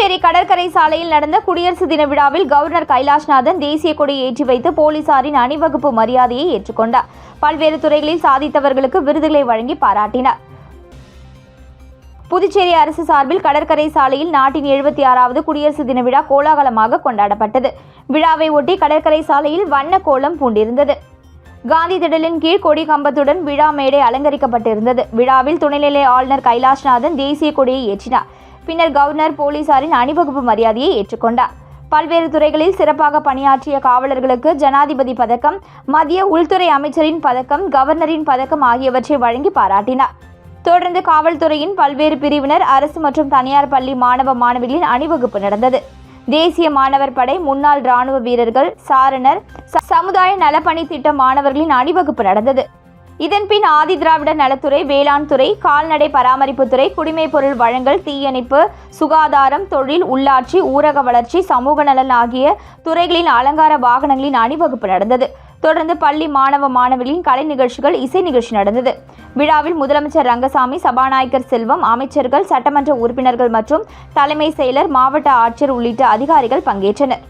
புதுச்சேரி கடற்கரை சாலையில் நடந்த குடியரசு தின விழாவில் கவர்னர் கைலாஷ்நாதன் தேசிய கொடியை ஏற்றி வைத்து போலீசாரின் அணிவகுப்பு மரியாதையை ஏற்றுக்கொண்டார். பல்வேறு துறைகளில் சாதித்தவர்களுக்கு விருதுகளை வழங்கி பாராட்டினார். புதுச்சேரி அரசு சார்பில் கடற்கரை சாலையில் நாட்டின் 76வது குடியரசு தின விழா கோலாகலமாக கொண்டாடப்பட்டது. விழாவை ஒட்டி கடற்கரை சாலையில் வண்ண கோலம் பூண்டிருந்தது. காந்தி திடலின் கீழ் கொடி கம்பத்துடன் விழா மேடை அலங்கரிக்கப்பட்டிருந்தது. விழாவில் துணைநிலை ஆளுநர் கைலாஷ்நாதன் தேசிய கொடியை ஏற்றினார். பின்னர் கவர்னர் போலீசாரின் அணிவகுப்பு மரியாதையை ஏற்றுக்கொண்டார். பல்வேறு துறைகளில் சிறப்பாக பணியாற்றிய காவலர்களுக்கு ஜனாதிபதி பதக்கம், மத்திய உள்துறை அமைச்சரின் பதக்கம், கவர்னரின் பதக்கம் ஆகியவற்றை வழங்கி பாராட்டினார். தொடர்ந்து காவல்துறையின் பல்வேறு பிரிவினர், அரசு மற்றும் தனியார் பள்ளி மாணவ மாணவிகளின் அணிவகுப்பு நடந்தது. தேசிய மாணவர் படை, முன்னாள் ராணுவ வீரர்கள், சாரணர், சமுதாய நலப்பணி திட்ட மாணவர்களின் அணிவகுப்பு நடந்தது. இதன்பின் ஆதி திராவிடர் நலத்துறை, வேளாண் துறை, கால்நடை பராமரிப்புத்துறை, குடிமைப் பொருள் வழங்கல், தீயணைப்பு, சுகாதாரம், தொழில், உள்ளாட்சி, ஊரக வளர்ச்சி, சமூக நலன் ஆகிய துறைகளின் அலங்கார வாகனங்களின் அணிவகுப்பு நடந்தது. தொடர்ந்து பள்ளி மாணவ மாணவிகளின் கலை நிகழ்ச்சிகள், இசை நிகழ்ச்சி நடந்தது. விழாவில் முதலமைச்சர் ரங்கசாமி, சபாநாயகர் செல்வம், அமைச்சர்கள், சட்டமன்ற உறுப்பினர்கள் மற்றும் தலைமை செயலர், மாவட்ட ஆட்சியர் உள்ளிட்ட அதிகாரிகள் பங்கேற்றனர்.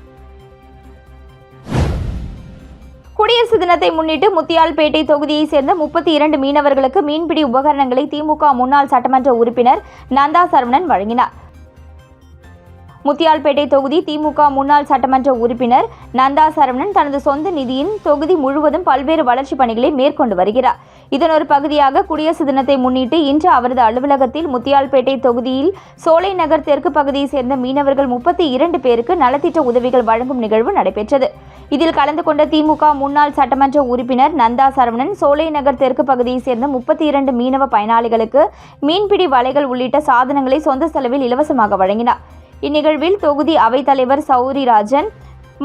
குடியரசு தினத்தை முன்னிட்டு முத்தியால்பேட்டை தொகுதியைச் சேர்ந்த 32 மீனவர்களுக்கு மீன்பிடி உபகரணங்களை திமுக முன்னாள் சட்டமன்ற உறுப்பினர் நந்தா சரவணன் வழங்கினார். முத்தியால்பேட்டை தொகுதி திமுக முன்னாள் சட்டமன்ற உறுப்பினர் நந்தா சரவணன் தனது சொந்த நிதியின் தொகுதி முழுவதும் பல்வேறு வளர்ச்சிப் பணிகளை மேற்கொண்டு வருகிறார். இதன் ஒரு பகுதியாக குடியரசு தினத்தை முன்னிட்டு இன்று அவரது அலுவலகத்தில் முத்தியால்பேட்டை தொகுதியில் சோலை நகர் தெற்கு பகுதியைச் சேர்ந்த மீனவர்கள் 32 பேருக்கு நலத்திட்ட உதவிகள் வழங்கும் நிகழ்வு நடைபெற்றது. இதில் கலந்து கொண்ட திமுக முன்னாள் சட்டமன்ற உறுப்பினர் நந்தா சரவணன் சோலை நகர் தெற்கு பகுதியைச் சேர்ந்த 32 மீனவ பயனாளிகளுக்கு மீன்பிடி வலைகள் உள்ளிட்ட சாதனங்களை சொந்த செலவில் இலவசமாக வழங்கினார். இந்நிகழ்வில் தொகுதி அவைத்தலைவர் சௌரிராஜன்,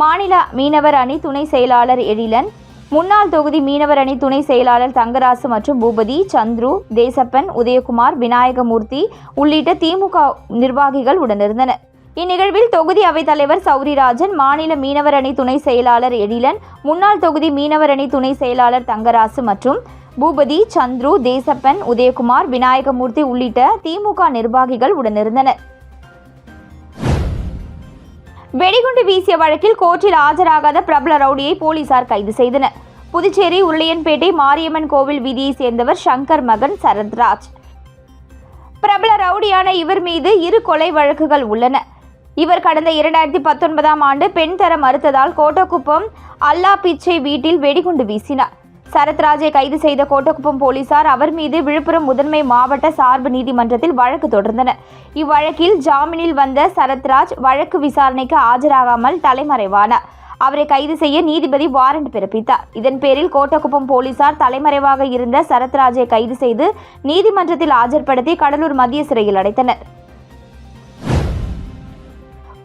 மாநில மீனவர் அணி துணை செயலாளர் எழிலன், முன்னாள் தொகுதி மீனவர் அணி துணை செயலாளர் தங்கராசு மற்றும் பூபதி, சந்துரு, தேசப்பன், உதயகுமார், விநாயகமூர்த்தி உள்ளிட்ட திமுக நிர்வாகிகள் உடனிருந்தனர். இந்நிகழ்வில் தொகுதி அவைத்தலைவர் சௌரிராஜன், மாநில மீனவர் அணி துணை செயலாளர் எழிலன், முன்னாள் தொகுதி மீனவர் அணி துணை செயலாளர் தங்கராசு மற்றும் பூபதி, சந்துரு, தேசப்பன், உதயகுமார், விநாயகமூர்த்தி உள்ளிட்ட திமுக நிர்வாகிகள் உடனிருந்தனர். வெடிகுண்டு வீசிய வழக்கில் கோர்ட்டில் ஆஜராகாத பிரபல ரவுடியை போலீசார் கைது செய்தனர். புதுச்சேரி உருளையன்பேட்டை மாரியம்மன் கோவில் வீதியை சேர்ந்தவர் சங்கர் மகன் சரத்ராஜ். பிரபல ரவுடியான இவர் மீது 2 கொலை வழக்குகள் உள்ளன. இவர் கடந்த 2019ஆம் ஆண்டு பெண் தர மறுத்ததால் கோட்டக்குப்பம் அல்லாபிச்சை வீட்டில் வெடிகுண்டு வீசினார். சரத்ராஜை கைது செய்த கோட்டக்குப்பம் போலீசார் அவர் மீது விழுப்புரம் முதன்மை மாவட்ட சார்பு நீதிமன்றத்தில் வழக்கு தொடர்ந்தனர். இவ்வழக்கில் ஜாமீனில் வந்த சரத்ராஜ் வழக்கு விசாரணைக்கு ஆஜராகாமல் தலைமறைவானார். அவரை கைது செய்ய நீதிபதி வாரண்ட் பிறப்பித்தார். இதன் பேரில் கோட்டக்குப்பம் போலீசார் தலைமறைவாக இருந்த சரத்ராஜை கைது செய்து நீதிமன்றத்தில் ஆஜர்படுத்தி கடலூர் மத்திய சிறையில் அடைத்தனர்.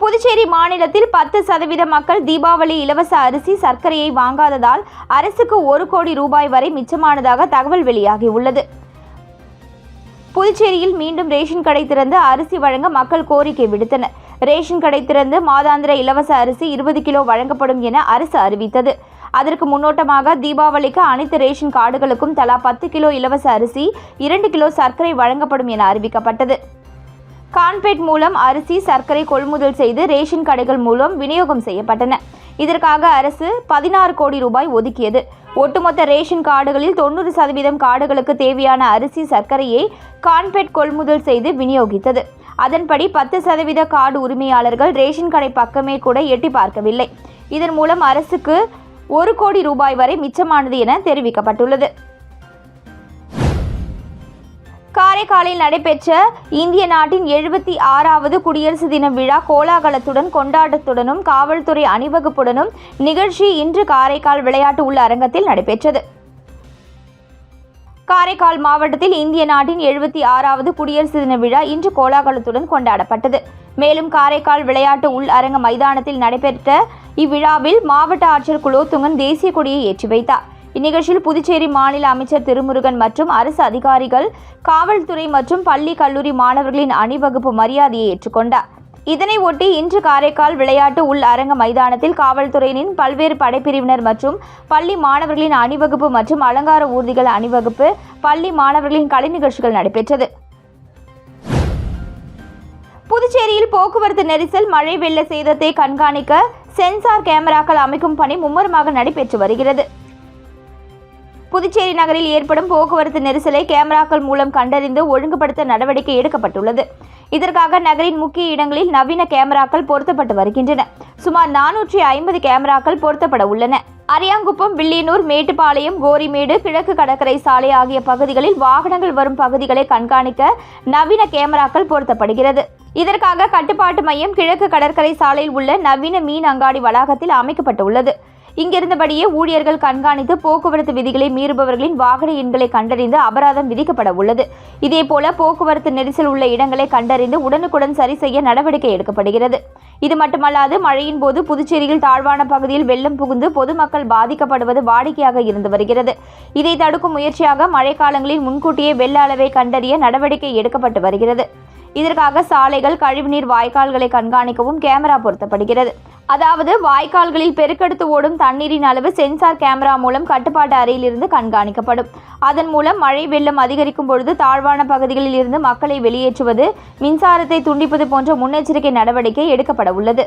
புதுச்சேரி மாநிலத்தில் 10% மக்கள் தீபாவளி இலவச அரிசி, சர்க்கரையை வாங்காததால் அரசுக்கு 1 கோடி ரூபாய் வரை மிச்சமானதாக தகவல் வெளியாகியுள்ளது. புதுச்சேரியில் மீண்டும் ரேஷன் கடை திறந்து அரிசி வழங்க மக்கள் கோரிக்கை விடுத்தனர். ரேஷன் கடை திறந்து மாதாந்திர இலவச அரிசி 20 கிலோ வழங்கப்படும் என அரசு அறிவித்தது. அதற்கு முன்னோட்டமாக தீபாவளிக்கு அனைத்து ரேஷன் கார்டுகளுக்கும் தலா 10 கிலோ இலவச அரிசி, 2 கிலோ சர்க்கரை வழங்கப்படும் என அறிவிக்கப்பட்டது. கான்பேட் மூலம் அரிசி, சர்க்கரை கொள்முதல் செய்து ரேஷன் கடைகள் மூலம் விநியோகம் செய்யப்பட்டன. இதற்காக அரசு 16 கோடி ரூபாய் ஒதுக்கியது. ஒட்டுமொத்த ரேஷன் கார்டுகளில் 90% கார்டுகளுக்கு தேவையான அரிசி, சர்க்கரையை கான்பேட் கொள்முதல் செய்து விநியோகித்தது. அதன்படி 10% கார்டு உரிமையாளர்கள் ரேஷன் கடை பக்கமே கூட எட்டி பார்க்கவில்லை. இதன் மூலம் அரசுக்கு 1 கோடி ரூபாய் வரை மிச்சமானது என தெரிவிக்கப்பட்டுள்ளது. காரைக்காலில் நடைபெற்ற இந்திய நாட்டின் 76வது குடியரசு தின விழா கோலாகலத்துடன் கொண்டாட்டத்துடனும் காவல்துறை அணிவகுப்புடனும் நிகழ்ச்சி இன்று காரைக்கால் விளையாட்டு உள்ள அரங்கத்தில் நடைபெற்றது. காரைக்கால் மாவட்டத்தில் இந்திய நாட்டின் 76வது குடியரசு தின விழா இன்று கோலாகலத்துடன் கொண்டாடப்பட்டது. மேலும் காரைக்கால் விளையாட்டு உள் அரங்க மைதானத்தில் நடைபெற்ற இவ்விழாவில் மாவட்ட ஆட்சியர் குலோத்துங்கன் தேசிய கொடியை ஏற்றி வைத்தார். இந்நிகழ்ச்சியில் புதுச்சேரி மாநில அமைச்சர் திருமுருகன் மற்றும் அரசு அதிகாரிகள், காவல்துறை மற்றும் பள்ளி கல்லூரி மாணவர்களின் அணிவகுப்பு மரியாதையை ஏற்றுக்கொண்டார். இதனை ஒட்டி இன்று காரைக்கால் விளையாட்டு உள் அரங்க மைதானத்தில் காவல்துறையினின் பல்வேறு படைப்பிரிவினர் மற்றும் பள்ளி மாணவர்களின் அணிவகுப்பு மற்றும் அலங்கார ஊர்திகள் அணிவகுப்பு, பள்ளி மாணவர்களின் கலை நிகழ்ச்சிகள் நடைபெற்றது. புதுச்சேரியில் போக்குவரத்து நெரிசல், மழை வெள்ள சேதத்தை கண்காணிக்க சென்சார் கேமராக்கள் அமைக்கும் பணி மும்முரமாக நடைபெற்று வருகிறது. புதுச்சேரி நகரில் ஏற்படும் போக்குவரத்து நெரிசலை கேமராக்கள் மூலம் கண்டறிந்து ஒழுங்குபடுத்த நடவடிக்கை எடுக்கப்பட்டுள்ளது. இதற்காக நகரின் முக்கிய இடங்களில் நவீன கேமராக்கள் பொருத்தப்பட்டு வருகின்றன. சுமார் 450 கேமராக்கள் பொருத்தப்பட உள்ளன. அரியாங்குப்பம், வில்லியனூர், மேட்டுப்பாளையம், கோரிமேடு, கிழக்கு கடற்கரை சாலை ஆகிய பகுதிகளில் வாகனங்கள் வரும் பகுதிகளை கண்காணிக்க நவீன கேமராக்கள் பொருத்தப்படுகிறது. இதற்காக கட்டுப்பாட்டு மையம் கிழக்கு கடற்கரை சாலையில் உள்ள நவீன மீன் அங்காடி வளாகத்தில் அமைக்கப்பட்டுள்ளது. இங்கிருந்தபடியே ஊழியர்கள் கண்காணித்து போக்குவரத்து விதிகளை மீறுபவர்களின் வாகன எண்களை கண்டறிந்து அபராதம் விதிக்கப்பட உள்ளது. இதேபோல போக்குவரத்து நெரிசல் உள்ள இடங்களை கண்டறிந்து உடனுக்குடன் சரி செய்ய நடவடிக்கை எடுக்கப்படுகிறது. இது மட்டுமல்லாது, மழையின் போது புதுச்சேரியில் தாழ்வான பகுதியில் வெள்ளம் புகுந்து பொதுமக்கள் பாதிக்கப்படுவது வாடிக்கையாக இருந்து வருகிறது. இதை தடுக்கும் முயற்சியாக மழைக்காலங்களில் முன்கூட்டியே வெள்ள அளவை கண்டறிய நடவடிக்கை எடுக்கப்பட்டு வருகிறது. இதற்காக சாலைகள், கழிவுநீர் வாய்க்கால்களை கண்காணிக்கவும் கேமரா பொருத்தப்படுகிறது. அதாவது வாய்க்கால்களில் பெருக்கெடுத்து ஓடும் தண்ணீரின் அளவு சென்சார் கேமரா மூலம் கட்டுப்பாட்டு அறையிலிருந்து கண்காணிக்கப்படும். அதன் மூலம் மழை வெள்ளம் அதிகரிக்கும் பொழுது தாழ்வான பகுதிகளில் இருந்து மக்களை வெளியேற்றுவது, மின்சாரத்தை துண்டிப்பது போன்ற முன்னெச்சரிக்கை நடவடிக்கை எடுக்கப்பட உள்ளது.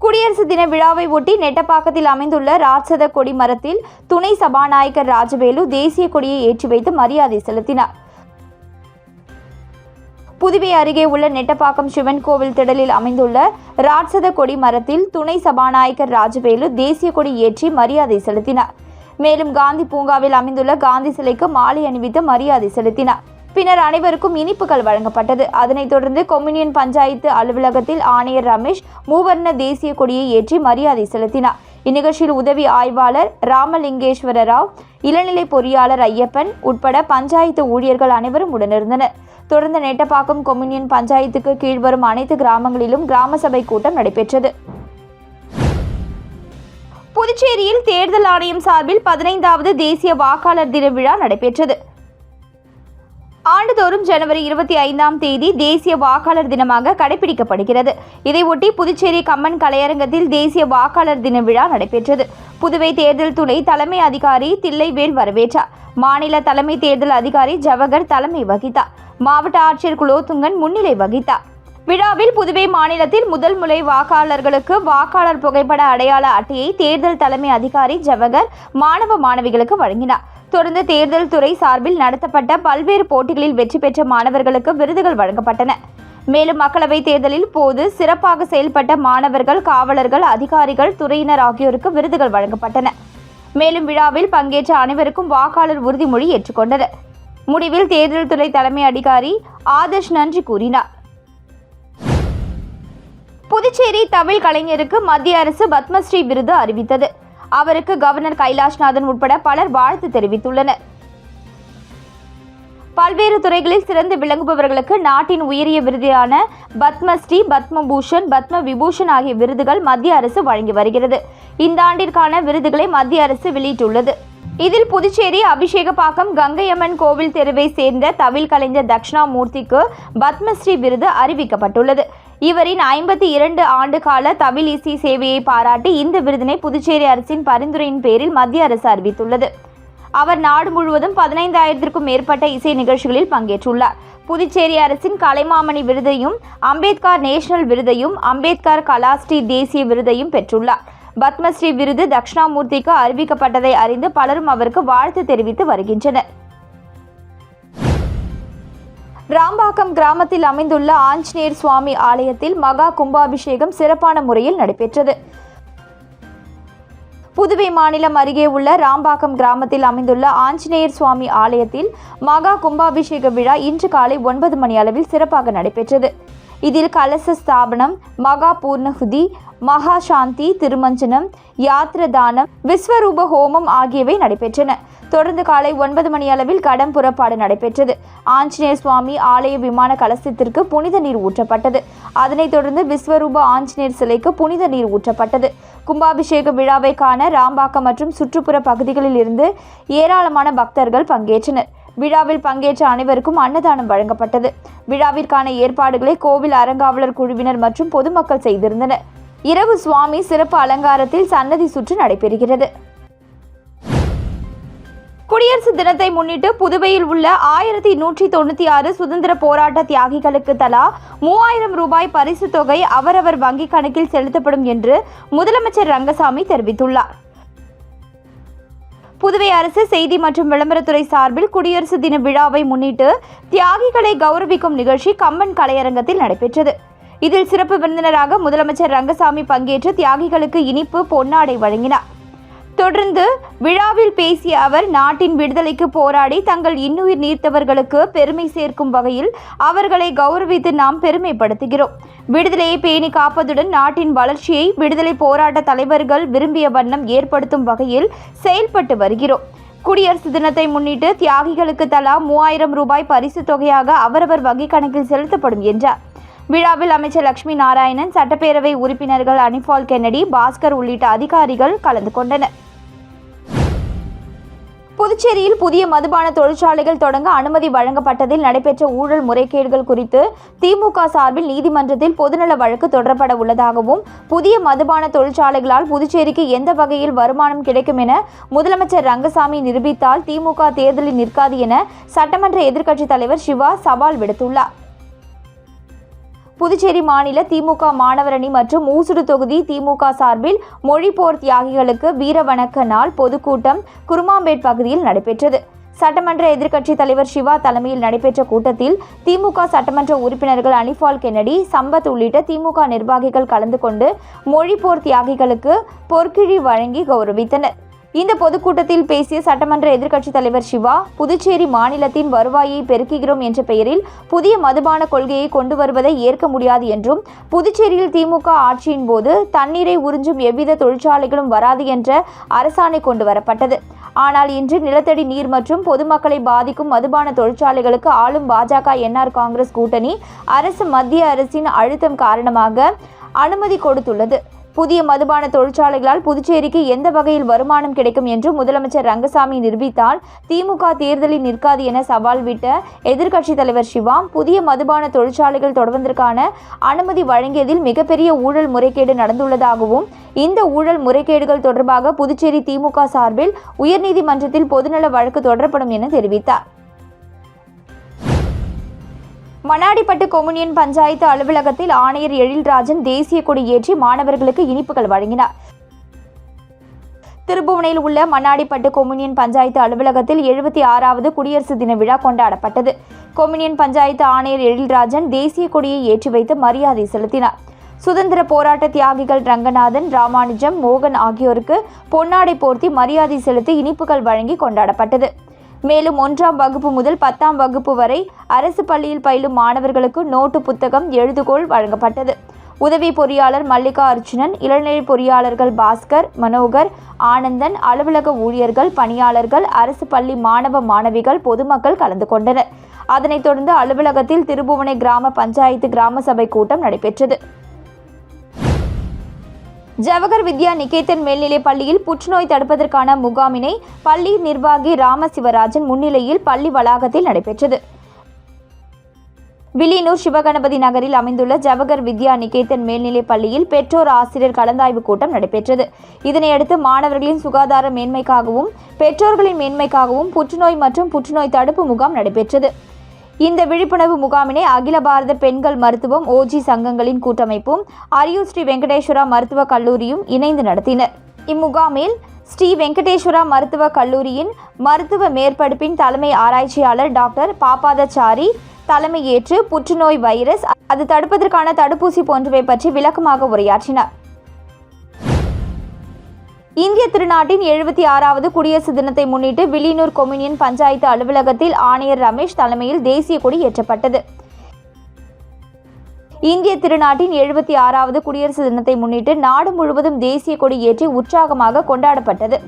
குடியரசு தின விழாவை ஒட்டி நெட்டப்பாக்கத்தில் அமைந்துள்ள ராட்சத கொடி மரத்தில் துணை சபாநாயகர் ராஜவேலு தேசிய கொடியை ஏற்றி வைத்து மரியாதை செலுத்தினார். புதுவை அருகே உள்ள நெட்டப்பாக்கம் சிவன் கோவில் திடலில் அமைந்துள்ள ராட்சத கொடி மரத்தில் துணை சபாநாயகர் ராஜவேலு தேசிய கொடி ஏற்றி மரியாதை செலுத்தினார். மேலும் காந்தி பூங்காவில் அமைந்துள்ள காந்தி சிலைக்கு மாலை அணிவித்து மரியாதை செலுத்தினார். பின்னர் அனைவருக்கும் இனிப்புகள் வழங்கப்பட்டது. அதனைத் தொடர்ந்து கொம்யூனியன் பஞ்சாயத்து அலுவலகத்தில் ஆணையர் ரமேஷ் மூவர்ண தேசிய கொடியை ஏற்றி மரியாதை செலுத்தினார். இந்நிகழ்ச்சியில் உதவி ஆய்வாளர் ராமலிங்கேஸ்வர ராவ், இளநிலை பொறியாளர் ஐயப்பன் உட்பட பஞ்சாயத்து ஊழியர்கள் அனைவரும் உடனிருந்தனர். தொடர்ந்து நெட்டப்பாக்கம் கொம்யூனியன் பஞ்சாயத்துக்கு கீழ்வரும் அனைத்து கிராமங்களிலும் கிராம சபை கூட்டம் நடைபெற்றது. புதுச்சேரியில் தேர்தல் ஆணையம் சார்பில் 15வது தேசிய வாக்காளர் தின விழா நடைபெற்றது. ஆண்டுதோறும் ஜனவரி 25ஆம் தேதி தேசிய வாக்காளர் தினமாக கடைபிடிக்கப்படுகிறது. இதையொட்டி புதுச்சேரி கம்மன் கலையரங்கத்தில் தேசிய வாக்காளர் தின விழா நடைபெற்றது. புதுவை தேர்தல் துணை தலைமை அதிகாரி தில்லைவேல் வரவேற்றார். மாநில தலைமை தேர்தல் அதிகாரி ஜவஹர் தலைமை வகித்தார். மாவட்ட ஆட்சியர் குலோத்துங்கன் முன்னிலை வகித்தார். விழாவில் புதுவை மாநிலத்தில் முதல் முறை வாக்காளர்களுக்கு வாக்காளர் புகைப்பட அடையாள அட்டையை தேர்தல் தலைமை அதிகாரி ஜவஹர் மாணவ மாணவிகளுக்கு வழங்கினார். தொடர்ந்து தேர்தல் துறை சார்பில் நடத்தப்பட்ட பல்வேறு போட்டிகளில் வெற்றி பெற்ற மாணவர்களுக்கு விருதுகள் வழங்கப்பட்டன. மேலும் மக்களவைத் தேர்தலில் போது சிறப்பாக செயல்பட்ட மாணவர்கள், காவலர்கள், அதிகாரிகள், துறையினர் ஆகியோருக்கு விருதுகள் வழங்கப்பட்டன. மேலும் விழாவில் பங்கேற்ற அனைவருக்கும் வாக்காளர் உறுதிமொழி ஏற்றுக்கொண்டனர். முடிவில் தேர்தல் துறை தலைமை அதிகாரி ஆதர்ஷ் நன்றி கூறினார். புதுச்சேரி தமிழ் கலைஞருக்கு மத்திய அரசு பத்மஸ்ரீ விருது அறிவித்தது. அவருக்கு கவர்னர் கைலாஷ்நாதன் உட்பட பலர் வாழ்த்து தெரிவித்துள்ளனர். பல்வேறு துறைகளில் சிறந்து விளங்குபவர்களுக்கு நாட்டின் உயரிய விருதான பத்மஸ்ரீ, பத்மபூஷன், பத்ம விபூஷன் ஆகிய விருதுகள் மத்திய அரசு வழங்கி வருகிறது. இந்த ஆண்டிற்கான விருதுகளை மத்திய அரசு வெளியிட்டுள்ளது. இதில் புதுச்சேரி அபிஷேகப்பாக்கம் கங்கையம்மன் கோவில் தெருவை சேர்ந்த தவில் கலைஞர் தட்சிணாமூர்த்திக்கு பத்மஸ்ரீ விருது அறிவிக்கப்பட்டுள்ளது. இவரின் 52 ஆண்டு கால தவில் இசை சேவையை பாராட்டி இந்த விருதினை புதுச்சேரி அரசின் பரிந்துரையின் பேரில் மத்திய அரசு அறிவித்துள்ளது. அவர் நாடு முழுவதும் 15,000க்கும் மேற்பட்ட இசை நிகழ்ச்சிகளில் பங்கேற்றுள்ளார். புதுச்சேரி அரசின் கலைமாமணி விருதையும், அம்பேத்கர் நேஷனல் விருதையும், அம்பேத்கர் கலாஸ்ரீ தேசிய விருதையும் பெற்றுள்ளார். பத்மஸ்ரீ விருது தட்சிணாமூர்த்திக்கு அறிவிக்கப்பட்டதை அறிந்து பலரும் அவருக்கு வாழ்த்து தெரிவித்து வருகின்றனர். ராம்பாக்கம் கிராமத்தில் அமைந்துள்ள ஆஞ்சநேயர் சுவாமி ஆலயத்தில் மகா கும்பாபிஷேகம் சிறப்பான முறையில் நடைபெற்றது. புதுவை மாநிலம் அருகே உள்ள ராம்பாக்கம் கிராமத்தில் அமைந்துள்ள ஆஞ்சநேயர் சுவாமி ஆலயத்தில் மகா கும்பாபிஷேக விழா இன்று காலை 9 மணி அளவில் சிறப்பாக நடைபெற்றது. இதில் கலச ஸ்தாபனம், மகா பூர்ணகுதி, மகா சாந்தி, திருமஞ்சனம், யாத்ரதானம், விஸ்வரூப ஹோமம் ஆகியவை நடைபெற்றன. தொடர்ந்து காலை 9 மணி அளவில் கடம் புறப்பாடு நடைபெற்றது. ஆஞ்சநேயர் சுவாமி ஆலய விமான கலசத்திற்கு புனித நீர் ஊற்றப்பட்டது. அதனைத் தொடர்ந்து விஸ்வரூப ஆஞ்சநேயர் சிலைக்கு புனித நீர் ஊற்றப்பட்டது. கும்பாபிஷேக விழாவை காண ராம்பாக்கம் மற்றும் சுற்றுப்புற பகுதிகளில் இருந்து ஏராளமான பக்தர்கள் பங்கேற்றனர். விழாவில் பங்கேற்ற அனைவருக்கும் அன்னதானம் வழங்கப்பட்டது. விழாவிற்கான ஏற்பாடுகளை கோவில் அறங்காவலர் குழுவினர் மற்றும் பொதுமக்கள் செய்திருந்தனர். இரவு சுவாமி சிறப்பு அலங்காரத்தில் சன்னதி சுற்று நடைபெறுகிறது. குடியரசு குடியரசு தினத்தை முன்னிட்டு புதுவையில் உள்ள 1196 சுதந்திர போராட்ட தியாகிகளுக்கு தலா 3000 ரூபாய் பரிசு தொகை அவரவர் வங்கிக் கணக்கில் செலுத்தப்படும் என்று முதலமைச்சர் ரங்கசாமி தெரிவித்துள்ளார். புதுவை அரசு செய்தி மற்றும் விளம்பரத்துறை சார்பில் குடியரசு தின விழாவை முன்னிட்டு தியாகிகளை கௌரவிக்கும் நிகழ்ச்சி கம்பன் கலையரங்கத்தில் நடைபெற்றது. இதில் சிறப்பு விருந்தினராக முதலமைச்சர் ரங்கசாமி பங்கேற்று தியாகிகளுக்கு இனிப்பு, பொன்னாடை வழங்கினார். தொடர்ந்து விழாவில் பேசிய அவர், நாட்டின் விடுதலைக்கு போராடி தங்கள் இன்னுயிர் நீர்த்தவர்களுக்கு பெருமை சேர்க்கும் வகையில் அவர்களை கௌரவித்து நாம் பெருமைப்படுத்துகிறோம். விடுதலையை பேணி காப்பதுடன் நாட்டின் வளர்ச்சியை விடுதலை போராட்ட தலைவர்கள் விரும்பிய வண்ணம் ஏற்படுத்தும் வகையில் செயல்பட்டு வருகிறோம். குடியரசு தினத்தை முன்னிட்டு தியாகிகளுக்கு தலா 3000 ரூபாய் பரிசு தொகையாக அவரவர் வங்கிக் கணக்கில் செலுத்தப்படும் என்றார். விழாவில் அமைச்சர் லட்சுமி நாராயணன், சட்டப்பேரவை உறுப்பினர்கள் அனிபால் கென்னடி, பாஸ்கர் உள்ளிட்ட அதிகாரிகள் கலந்து கொண்டனர். புதுச்சேரியில் புதிய மதுபான தொழிற்சாலைகள் தொடங்க அனுமதி வழங்கப்பட்டதில் நடைபெற்ற ஊழல் முறைகேடுகள் குறித்து திமுக சார்பில் நீதிமன்றத்தில் பொதுநல வழக்கு தொடரப்பட உள்ளதாகவும், புதிய மதுபான தொழிற்சாலைகளால் புதுச்சேரிக்கு எந்த வகையில் வருமானம் கிடைக்கும் என முதலமைச்சர் ரங்கசாமி நிரூபித்தால் திமுக தேர்தலில் நிற்காது என சட்டமன்ற எதிர்க்கட்சித் தலைவர் சிவா சவால் விடுத்துள்ளார். புதுச்சேரி மாநில திமுக மாணவர் அணி மற்றும் ஊசுடு தொகுதி திமுக சார்பில் மொழிப்போர் தியாகிகளுக்கு வீர வணக்க நாள் பொதுக்கூட்டம் குருமாம்பேட் பகுதியில் நடைபெற்றது. சட்டமன்ற எதிர்க்கட்சித் தலைவர் சிவா தலைமையில் நடைபெற்ற கூட்டத்தில் திமுக சட்டமன்ற உறுப்பினர்கள் அனிபால் கென்னடி, சம்பத் உள்ளிட்ட திமுக நிர்வாகிகள் கலந்து கொண்டு மொழிப்போர் தியாகிகளுக்கு பொற்கிழி வழங்கி கௌரவித்தனர். இந்த பொதுக்கூட்டத்தில் பேசிய சட்டமன்ற எதிர்க்கட்சித் தலைவர் சிவா, புதுச்சேரி மாநிலத்தின் வருவாயை பெருக்குகிறோம் என்ற பெயரில் புதிய மதுபான கொள்கையை கொண்டு வருவதை ஏற்க முடியாது என்றும், புதுச்சேரியில் திமுக ஆட்சியின் போது தண்ணீரை உறிஞ்சும் எவ்வித தொழிற்சாலைகளும் வராது என்ற அரசாணை கொண்டு வரப்பட்டது. ஆனால் இன்று நிலத்தடி நீர் மற்றும் பொதுமக்களை பாதிக்கும் மதுபான தொழிற்சாலைகளுக்கு ஆளும் பாஜக என்ஆர் காங்கிரஸ் கூட்டணி அரசு மத்திய அரசின் அழுத்தம் காரணமாக அனுமதி கொடுத்துள்ளது. புதிய மதுபான தொழிற்சாலைகளால் புதுச்சேரிக்கு எந்த வகையில் வருமானம் கிடைக்கும் என்று முதலமைச்சர் ரங்கசாமி நிரூபித்தால் திமுக தேர்தலில் நிற்காது என சவால் விட்ட எதிர்க்கட்சித் தலைவர் சிவா, புதிய மதுபான தொழிற்சாலைகள் தொடர்வதற்கான அனுமதி வழங்கியதில் மிகப்பெரிய ஊழல் முறைகேடு நடந்துள்ளதாகவும், இந்த ஊழல் முறைகேடுகள் தொடர்பாக புதுச்சேரி திமுக சார்பில் உயர்நீதிமன்றத்தில் பொதுநல வழக்கு தொடரப்படும் என தெரிவித்தார். மண்ணாடிப்பட்டு கொம்யூனியன் பஞ்சாயத்து அலுவலகத்தில் ஆணையர் எழில்ராஜன் தேசிய கொடி ஏற்றி மாணவர்களுக்கு இனிப்புகள் வழங்கினார். திருப்புவனையில் உள்ள மண்ணாடிப்பட்டு கொம்யூனியன் பஞ்சாயத்து அலுவலகத்தில் 76வது குடியரசு தின விழா கொண்டாடப்பட்டது. கொம்யூனியன் பஞ்சாயத்து ஆணையர் எழில்ராஜன் தேசிய கொடியை ஏற்றி வைத்து மரியாதை செலுத்தினார். சுதந்திர போராட்ட தியாகிகள் ரங்கநாதன், ராமானுஜம், மோகன் ஆகியோருக்கு பொன்னாடை போர்த்தி மரியாதை செலுத்தி இனிப்புகள் வழங்கி கொண்டாடப்பட்டது. மேலும் 1ஆம் வகுப்பு முதல் 10ஆம் வகுப்பு வரை அரசு பள்ளியில் பயிலும் மாணவர்களுக்கு நோட்டு புத்தகம், எழுதுகோல் வழங்கப்பட்டது. உதவி பொறியாளர் மல்லிகா அர்ச்சுனன், இளநிலை பொறியாளர்கள் பாஸ்கர், மனோகர், ஆனந்தன், அலுவலக ஊழியர்கள், பணியாளர்கள், அரசு பள்ளி மாணவ மாணவிகள், பொதுமக்கள் கலந்து கொண்டனர். அதனைத் தொடர்ந்து அலுவலகத்தில் திருப்புவனை கிராம பஞ்சாயத்து கிராம சபை கூட்டம் நடைபெற்றது. ஜவஹர் வித்யா நிகேதன் மேல்நிலைப் பள்ளியில் புற்றுநோய் தடுப்பதற்கான முகாமினை பள்ளி நிர்வாகி ராமசிவராஜன் முன்னிலையில் பள்ளி வளாகத்தில் நடைபெற்றது. வில்லியனூர் சிவகணபதி நகரில் அமைந்துள்ள ஜவஹர் வித்யா நிகேதன் மேல்நிலைப் பள்ளியில் பெற்றோர் ஆசிரியர் கலந்தாய்வு கூட்டம் நடைபெற்றது. இதனையடுத்து மாணவர்களின் சுகாதார மேன்மைக்காகவும் பெற்றோர்களின் மேன்மைக்காகவும் புற்றுநோய் மற்றும் புற்றுநோய் தடுப்பு முகாம் நடைபெற்றது. இந்த விழிப்புணர்வு முகாமினை அகில பாரத பெண்கள் மருத்துவம் ஓஜி சங்கங்களின் கூட்டமைப்பும் அரியூர் ஸ்ரீ வெங்கடேஸ்வரா மருத்துவக் கல்லூரியும் இணைந்து நடத்தினர். இம்முகாமில் ஸ்ரீ வெங்கடேஸ்வரா மருத்துவக் கல்லூரியின் மருத்துவ மேற்படிப்பின் தலைமை ஆராய்ச்சியாளர் டாக்டர் பாப்பாதச்சாரி தலைமையேற்று புற்றுநோய் வைரஸ், அது தடுப்பதற்கான தடுப்பூசி போன்றவை பற்றி விளக்கமாக உரையாற்றினார். இந்திய திருநாட்டின் 76வது குடியரசு தினத்தை முன்னிட்டு வில்லியனூர் கொம்யூனியன் பஞ்சாயத்து அலுவலகத்தில் ஆணையர் ரமேஷ் தலைமையில் தேசிய கொடி ஏற்றப்பட்டது. இந்திய திருநாட்டின் 76வது குடியரசு தினத்தை முன்னிட்டு நாடு முழுவதும் தேசிய கொடி ஏற்றி உற்சாகமாக கொண்டாடப்பட்டது.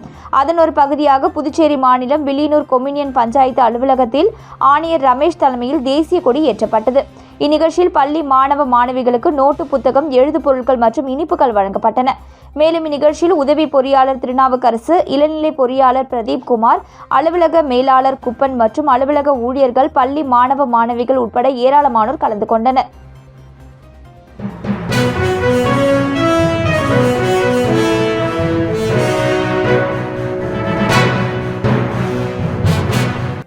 அதன் ஒரு பகுதியாக புதுச்சேரி மாநிலம் வில்லியனூர் கொம்யூனியன் பஞ்சாயத்து அலுவலகத்தில் ஆணையர் ரமேஷ் தலைமையில் தேசிய கொடி ஏற்றப்பட்டது. இந்நிகழ்ச்சியில் பள்ளி மாணவ மாணவிகளுக்கு நோட்டு புத்தகம், எழுது பொருட்கள் மற்றும் இனிப்புகள் வழங்கப்பட்டன. மேலும் இந்நிகழ்ச்சியில் உதவி பொறியாளர் திருநாவுக்கரசு, இளநிலை பொறியாளர் பிரதீப் குமார், அலுவலக மேலாளர் குப்பன் மற்றும் அலுவலக ஊழியர்கள், பள்ளி மாணவ மாணவிகள் உட்பட ஏராளமானோர் கலந்து கொண்டனர்.